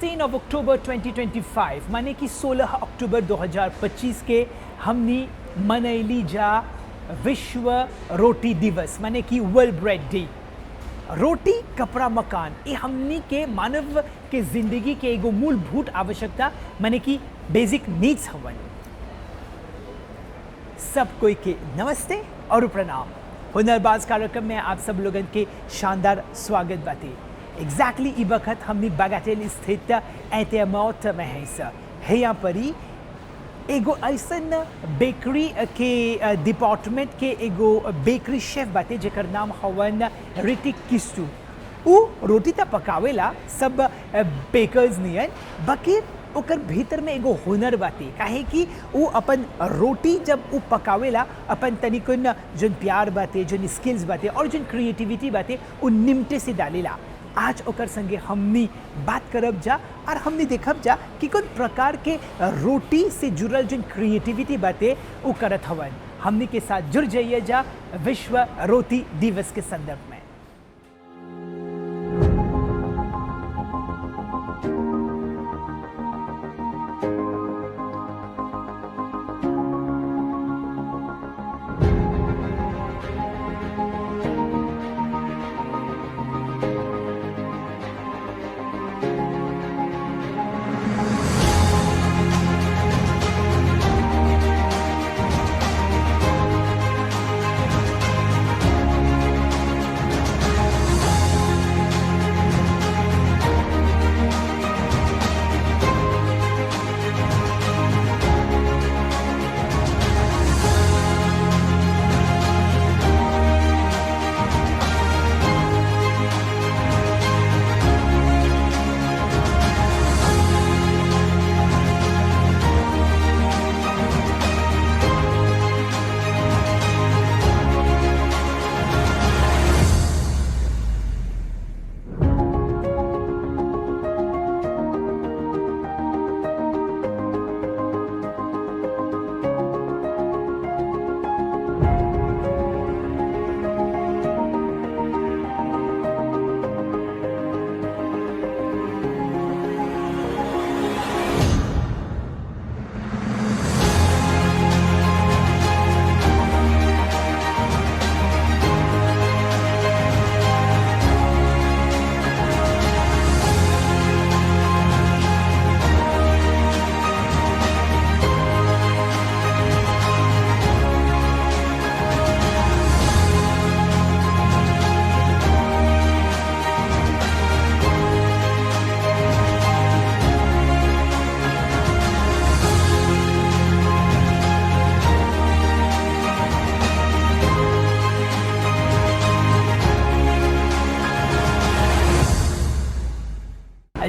16 of October 2025 माने कि 16 अक्टूबर 2025 के हमनी मनैली जा विश्व रोटी दिवस माने कि वर्ल्ड ब्रेड डे। रोटी कपड़ा मकान ये हमनी के मानव के जिंदगी के एगो मूलभूत आवश्यकता माने कि बेसिक नीड्स हवन। सब कोई के नमस्ते और प्रणाम। हुनरबाज कार्यक्रम में आप सब लोगन के शानदार स्वागत बाटे। एग्जैक्टली ई वक्त हमनी बागाटेल स्थित एहतियामौत में है सर है यहाँ पर ही एगो ऐसन बेकरी के डिपार्टमेंट के एगो बेकरी शेफ बाटे जेकर नाम हवन ऋतिक किस्टू। उ रोटी त पकावेला सब बेकर्स नियन बाकी ओकर भीतर में एगो हुनर बाटे काहे कि उ अपन रोटी जब उ पकावेला अपन तनिकुन जोन प्यार बाटे जोन स्किल्स बाटे और जोन क्रिएटिविटी बाटे उ निमटे से डालेला। आज ओकर संगे हमनी बात करब जा और हमनी देखब जा कि कौन प्रकार के रोटी से जुड़ल जोन क्रिएटिविटी बाटे उ करत हवन। हमनी के साथ जुड़ जाइए जा विश्व रोटी दिवस के संदर्भ में।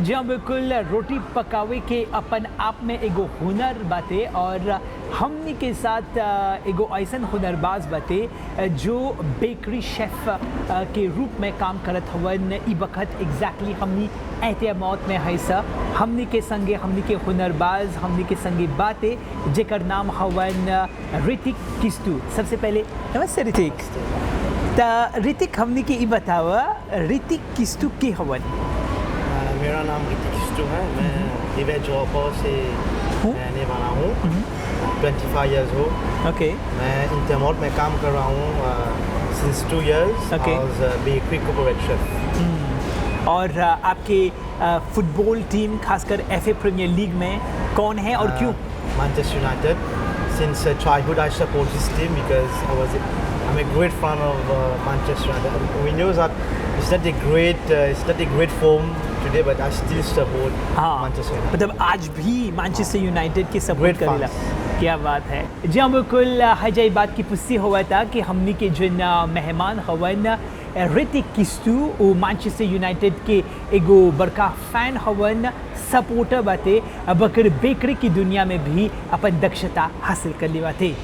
जी हाँ बिल्कुल, रोटी पकावे के अपन आप में एगो हुनर बाटे और हमनी के साथ एगो ऐसन हुनरबाज बाटे जो बेकरी शेफ के रूप में काम करत हवन। ई वक्त एग्जैक्टली हमनी एहतियामौत में है सर हमनी के संगे हमनी के हुनरबाज हमनी के संगे बाटे जेकर नाम हवन ऋतिक किस्टू। सबसे पहले नमस्ते ऋतिक। त ऋतिक हमनी के ई बतावा ऋतिक किस्टू के हवन? मेरा नाम ऋतिक किस्टू है। मैं दिव्या जॉपर से रहने वाला हूँ। 25 years हो। ओके। मैं एहतियामौत में काम कर रहा हूँ since 2 years as bakery corporate chef. और आपके फुटबॉल टीम खासकर एफए प्रीमियर लीग में कौन है और क्यों? Manchester United. Since childhood I support this team because I'm a great fan of Manchester United. We know that it's not a great form today, but I still support Manchester United. मतलब आज भी Manchester United के support करेला। क्या बात है। जी हाँ बिल्कुल, हजाई बात की पुष्टि हुआ था कि हमनी के जिन मेहमान हवन ऋतिक किस्टू वो मैनचेस्टर यूनाइटेड के एगो बड़का फैन हवन सपोर्टर बाटे बकर बेकरी की दुनिया में भी अपन दक्षता हासिल कर ली बाटे।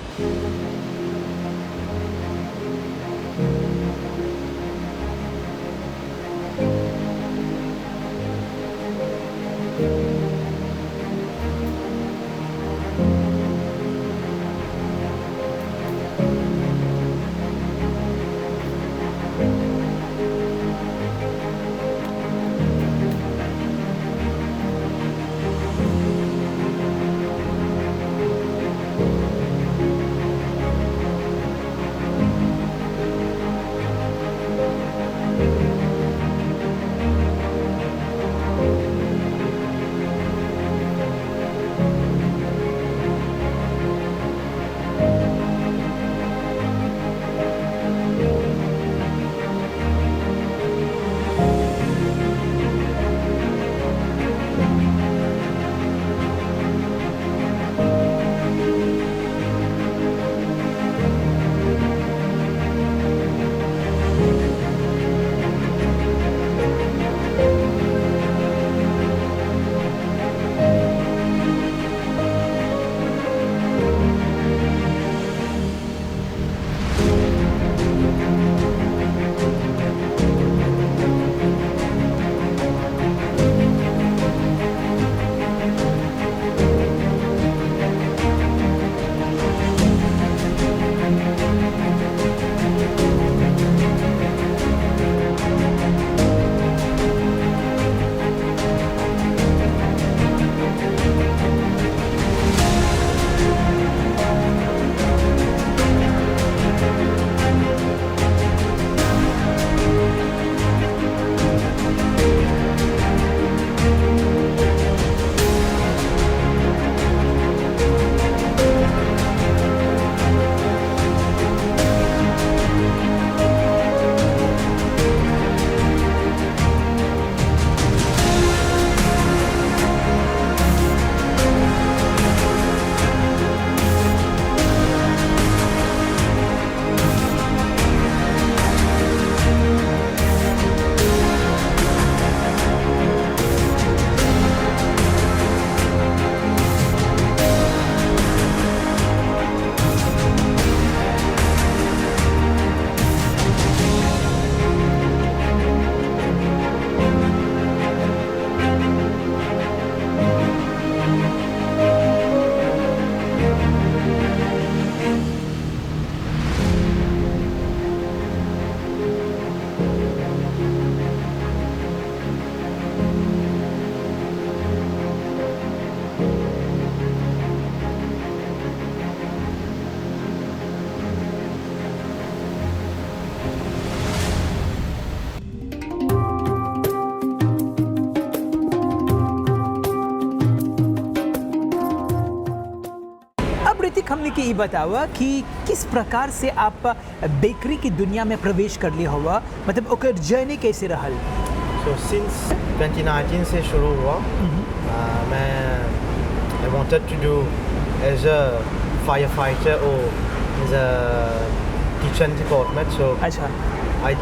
ऋतिक हमने की बतावा कि किस प्रकार से आप बेकरी की दुनिया में प्रवेश कर लिया हुआ, मतलब ओकर जर्नी कैसे रहल? So since 2019 से शुरू हुआ, मैं I wanted to do as a firefighter or as a kitchen department. So अच्छा I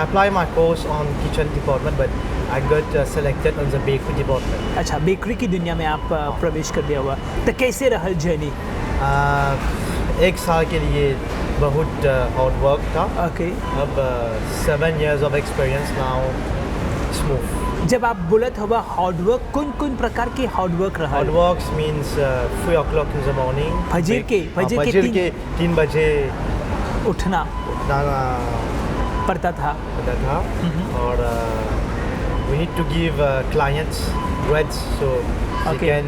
applied my course on kitchen department, but I got selected on the bakery department. अच्छा, bakery की दुनिया में आप प्रवेश कर दिया हुआ, तो कैसे रहल जर्नी? एक साल के लिए बहुत हार्ड वर्क था. ओके, अब 7 years of experience now, smooth. जब आप बोलत हुआ हार्ड वर्क, कौन कौन प्रकार के हार्ड वर्क रहल? Hard works means 3 o'clock in the morning. फजर के फजर के 3 बजे उठना उठाना पड़ता था. पड़ता था. और we need to give clients breads so Okay.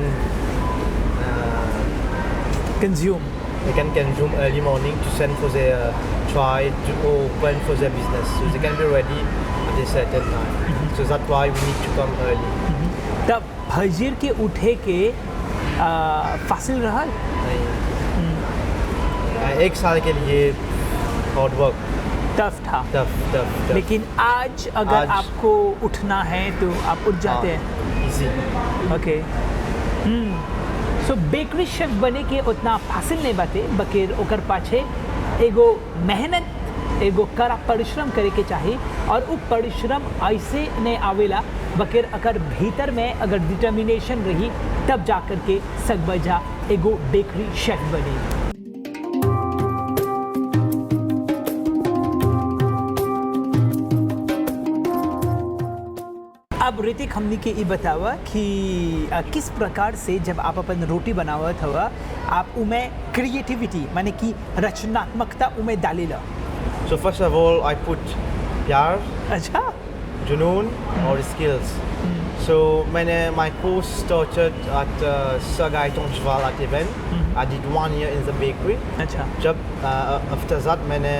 Consume. they can consume early morning to send for their try to open for their business, so they can be ready at a certain time. So that's why we need to come early. तब फजर के उठे के फासिल रहल. एक साल के लिए हार्ड वर्क टफ था, टफ. लेकिन आज अगर आज- आपको उठना है तो आप उठ जाते हैं. इजी. ओके. सो बेकरी शेफ बने के उतना फासिल नहीं बाते, बकेर ओकर पाछे एगो मेहनत, एगो कड़ा परिश्रम करे के चाहिए. और वो परिश्रम ऐसे नहीं आवेला, बकेर अगर भीतर में अगर डिटर्मिनेशन रही तब जा कर के सकबजा एगो बेकरी शेफ बनी. अब ऋतिक हमने के ये बतावा कि किस प्रकार से जब आप अपन रोटी बनावत हवा, आप उमें क्रिएटिविटी माने कि रचनात्मकता उमें डालेला. So first of all, I put प्यार, अच्छा. जुनून और skills. So my course started at Sir Gaeton Cheval at Even. I did 1 year in the bakery. अच्छा. जब after that मैंने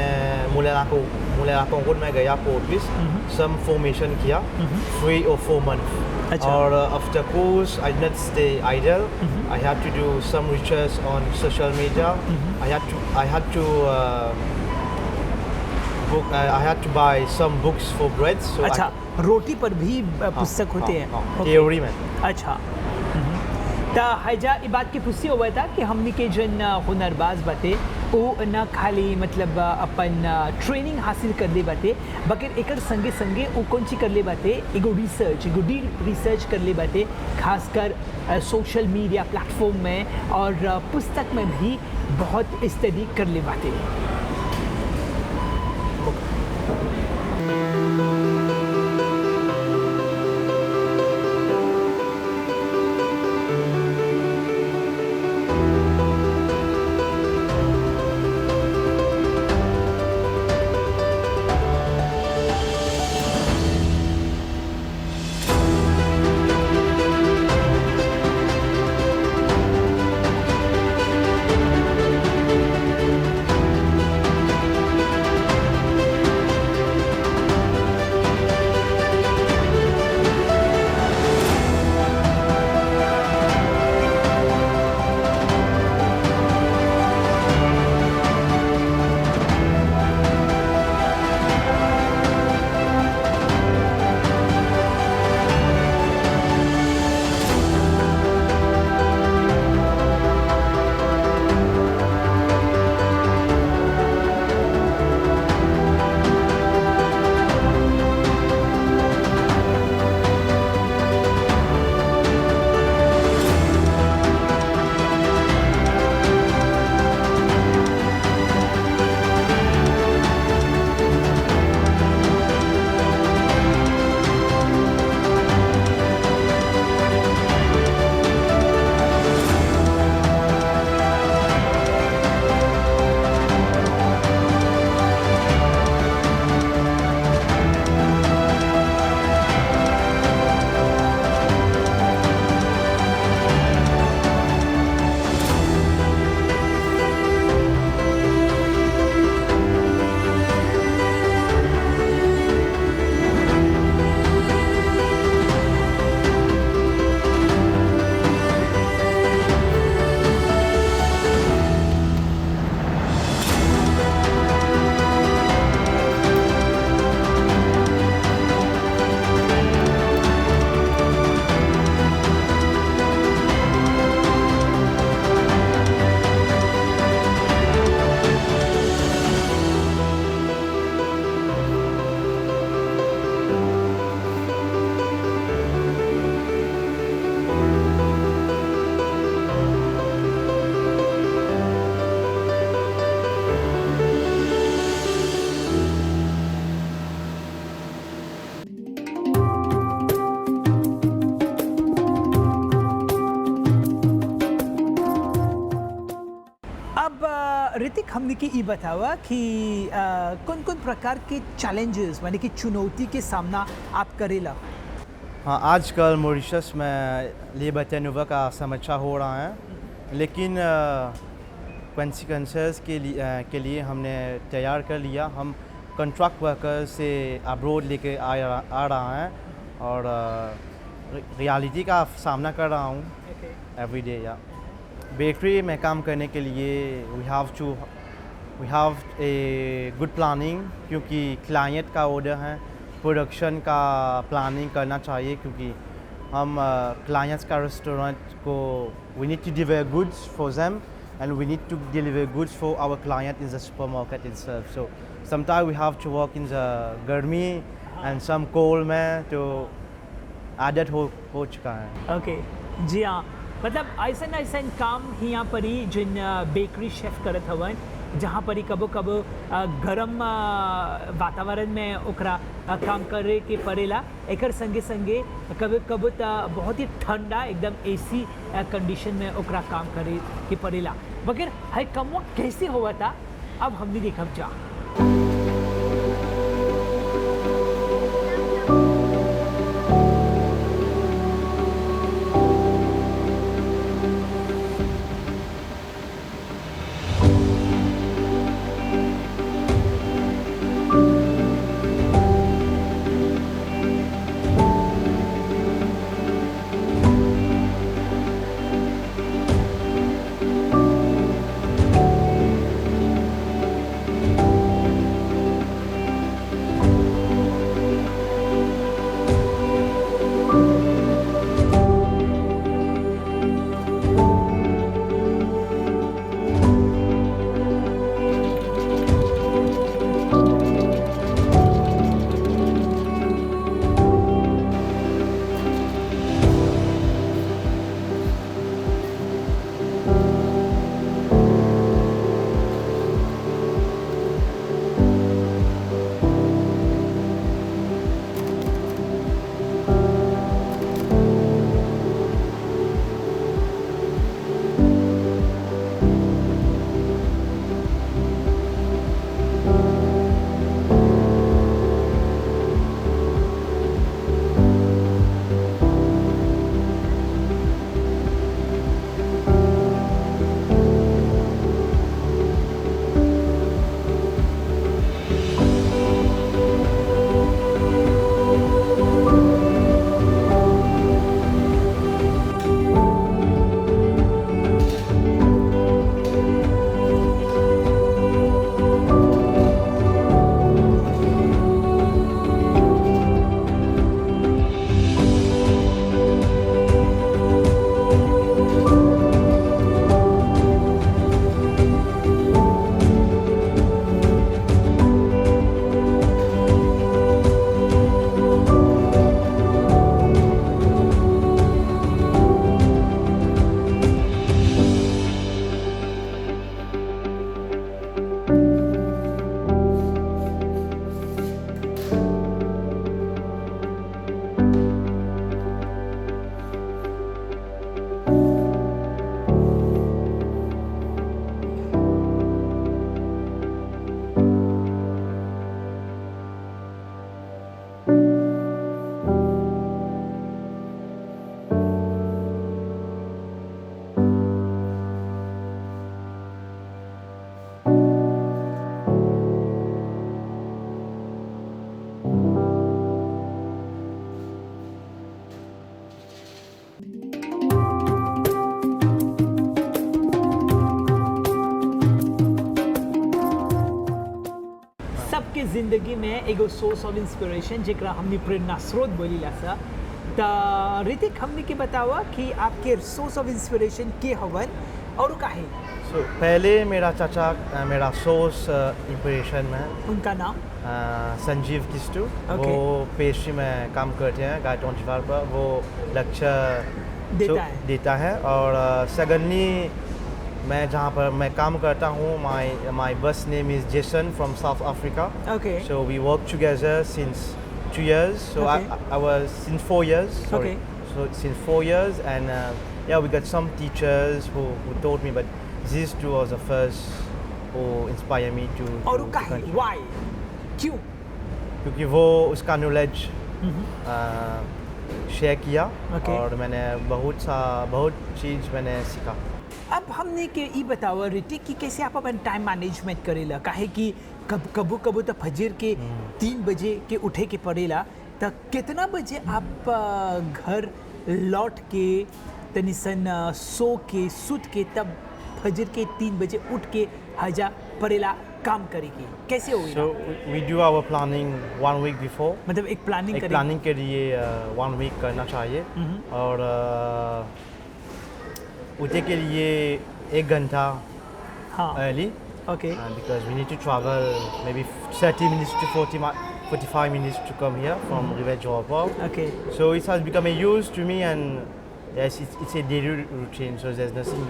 मुलेला कोंगुन में गया कोर्टिस, some formation किया 3 or 4 months. अच्छा. और after course I did not stay idle. I had to do some research on social media. I had to buy some books for bread. So अच्छा, रोटी पर भी पुस्तक होते हैं. ओके. theory में. अच्छा. तो हैजा ये बात की पुष्टि हुआ था कि हमने के जन हुनरबाज बाते वो न खाली मतलब अपन ट्रेनिंग हासिल कर ले बाते, बकर एकर संगे संगे वो कौन सी कर ले बाते, एगो रिसर्च, एगो डीप रिसर्च कर ले बाते, खासकर सोशल मीडिया प्लेटफॉर्म में और पुस्तक में भी बहुत स्टडी कर ले बाते. हमके ये बतावा कि कौन कौन प्रकार के चैलेंजेस माने कि चुनौती के सामना आप करेला। हाँ, आजकल मॉरिशस में लिबर्टी नोवा का समस्या हो रहा है, लेकिन कॉन्सिक्वेंसेस के लिए हमने तैयार कर लिया। हम कॉन्ट्रैक्ट वर्कर से अब्रोड लेके आ रहा है और रियलिटी का सामना कर रहा हूँ एवरी डे। या बेकरी में काम करने के लिए we have a good planning, क्योंकि क्लाइंट का ऑर्डर है, प्रोडक्शन का प्लानिंग करना चाहिए, क्योंकि हम क्लाइंट्स का रेस्टोरेंट को we need to deliver goods for them and we need to deliver goods for our client in the supermarket itself. So sometimes we have to work in the गर्मी and some cold में, तो आदत हो चुका है। Okay जी हाँ, मतलब ऐसा काम यहाँ पर ही जिन बेकरी शेफ करत हवन, जहाँ पर ही कबो कबो गरम वातावरण में ओकरा काम करे के पड़ेला। एकर संगे संगे कबो कबो बहुत ही ठंडा एकदम एसी कंडीशन में ओकरा काम करे के पड़ेला। मगर है कमवा कैसे हुआ था, अब हमने देखा जा। सबके ज़िंदगी में एगो सोर्स ऑफ इंस्पिरेशन जेकरा हमने प्रेरणा स्रोत बोलीला सा। त ऋतिक हमने के बतावा कि आपके सोर्स ऑफ इंस्पिरेशन के हवन और काहे। पहले मेरा चाचा मेरा सोर्स इंस्पिरेशन में, उनका नाम संजीव किस्टू। Okay. वो पेस्ट्री में काम करते हैं गायटोन चिवार पर, वो लेक्चर देता है। और सेकंडली मैं जहाँ पर मैं काम करता हूँ, my boss name is Jason from South Africa. Okay. So we work together since 2 years. So Okay. I was since 4 years. Sorry. Okay. So since 4 years, and yeah, we got some teachers who taught me, but these two was the first वो inspire me to और वो काहे Y क्यों क्योंकि वो उसका knowledge share किया Okay. और मैंने बहुत चीज़ मैंने सीखा। अब हमने के ई बताओ ऋतिक कि कैसे आप अपन टाइम मैनेजमेंट करेला काहे कि कबो कबो तो फजर के 3 बजे के उठे के पड़ेला तो कितना बजे आप घर लौट के तनिसन सो के सुत के तब फजर के 3 बजे उठ के हजा पड़ेला काम करेगी कैसे होगी So we do our planning 1 week before। मतलब एक प्लानिंग एक करेगी प्लानिंग के लिए 1 week करना चाहिए और उठे के लिए 1 घंटा हाँ early okay because we need to travel maybe 30 minutes to 45 minutes to come here from River Johor. Okay So it has become a use to me and yes, it's a daily routine. So there's nothing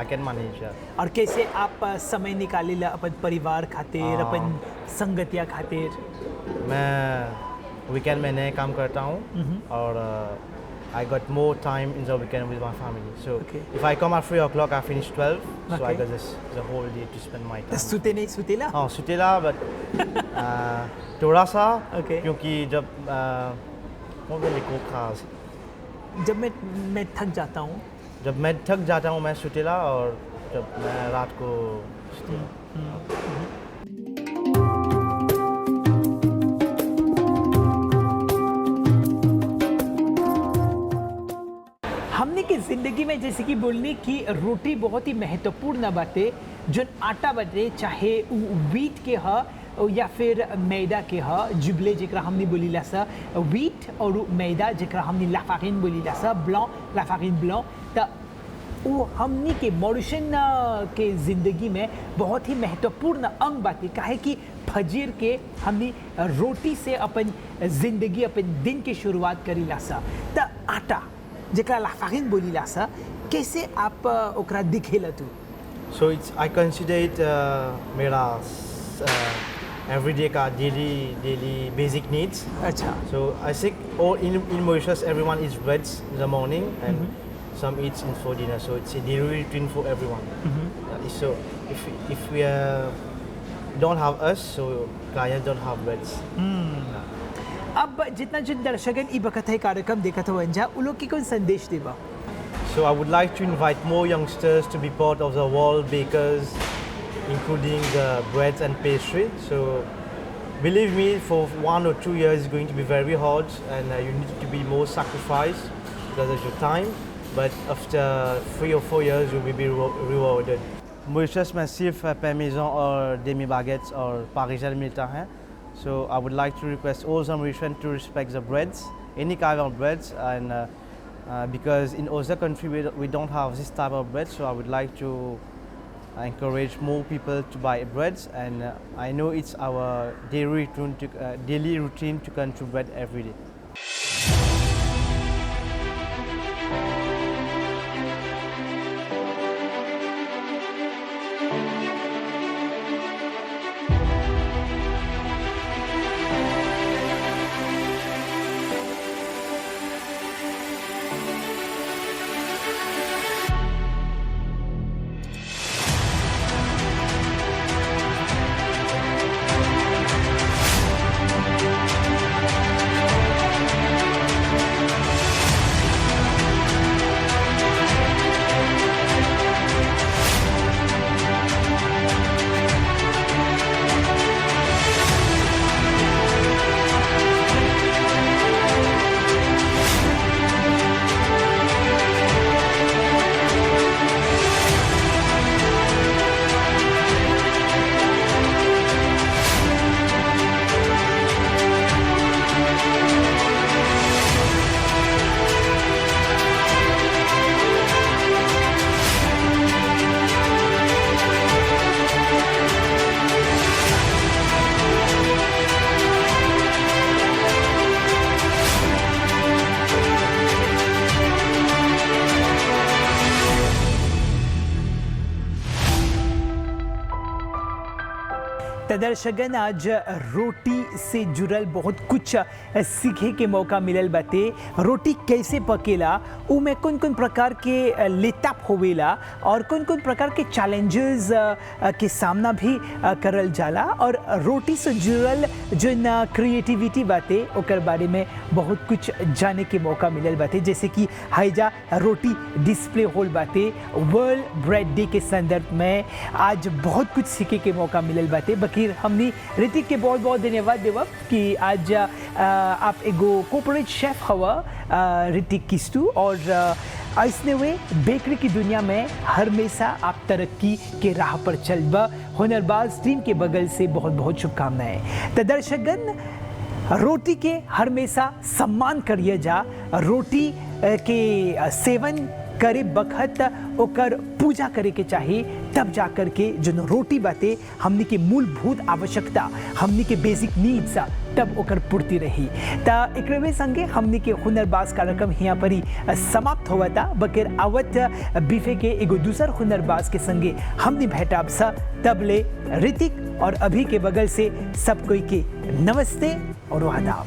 I can manage. और कैसे आप समय निकालेला अपन परिवार खातिर अपन संगतिया खातिर मैं वीकेंड में नए काम करता हूँ और I got more time in the weekend with my family. So Okay. if I come at 3 o'clock, I finish 12. So I Okay. got this the whole day to spend my तो time. सुते नहीं सुतेला हाँ सुतेला but थोड़ा सा Okay. क्योंकि जब वो मेरे को खास जब मैं थक जाता हूँ जब मैं थक जाता हूँ मैं सुतेला और जब मैं रात को सुतेला। हमने की जिंदगी में जैसे कि बोलने की रोटी बहुत ही महत्वपूर्ण बातें जो आटा बटे चाहे वीट के ह या फिर मैदा के ह जुबले जरा हमने बोलीला सा वीट और मैदा जरा हमने लाफारिन बोलीला सा ब्लॉ लाफारिन ब्लॉ तो वो हमने के मॉरिशन के ज़िंदगी में बहुत ही महत्वपूर्ण अंग बातें काहे कि फजीर के हमने रोटी से अपन ज़िंदगी अपन दिन की शुरुआत करीला सा तो आटा जरा लाफारिन बोलीला सा कैसे आप ओकरा दिखेला तू So I consider it मेरा everyday का daily basic needs. अच्छा So I think all in Mauritius everyone eats breads in the morning and some eats in for dinner. So it's a daily routine for everyone. So if we don't have us, so clients don't have breads. अब जितना जो दर्शकन ई बखत है कार्यक्रम देखा था वंजा उन लोग की कौन संदेश देबा So I would like to invite more youngsters to be part of the World Bakers, including the breads and pastry. So believe me, for 1 or 2 years it's going to be very hard and you need to be more sacrificed because of your time. But after 3 or 4 years you will be rewarded. Mauritius में सिर्फ parmesan और demi baguettes और parisienne मिलता है. So I would like to request all the Mauritians to respect the breads, any kind of breads, and because in other country we don't have this type of bread, so I would like to encourage more people to buy breads, and I know it's our daily routine to consume bread every day. दर्शकगण आज रोटी से जुड़ल बहुत कुछ सीखे के मौका मिलल बाटे। रोटी कैसे पकेला, उमें कौन कौन प्रकार के लेताप होवेला और कौन कौन प्रकार के चैलेंजेस के सामना भी करल जाला, और रोटी से जुड़ल जो क्रिएटिविटी बाटे ओकर बारे में बहुत कुछ जाने के मौका मिलल बाटे। जैसे कि हाइजा रोटी डिस्प्ले होल बाटे वर्ल्ड ब्रेड डे के संदर्भ में आज बहुत कुछ सीखे के मौका मिलल बाटे। बकीर हमने ऋतिक के बहुत बहुत धन्यवाद देवब कि आज आप एगो कॉर्पोरेट शेफ हवा ऋतिक किस्तू, और ऐसने वे बेकरी की दुनिया में हमेशा आप तरक्की के राह पर चलबा। हुनरबाज टीम के बगल से बहुत बहुत शुभकामनाएं। तो दर्शकगण रोटी के हमेशा सम्मान करिए जा, रोटी के सेवन करे बखत ओकर पूजा करे के चाहिए, तब जा कर के जो रोटी बाते हमनी के मूलभूत आवश्यकता, हमनी के बेसिक नीड्स तब ओकर पूर्ति रही। ता एकरे संगे हमनी के हुनरबाज कार्यक्रम यहाँ पर ही समाप्त हुआ था। बकेर आवत बीफे के एगो दूसर हुनरबाज के संगे हमने भेटाब सा। तब ले ऋतिक और अभी के बगल से सब कोई के नमस्ते और आदाब।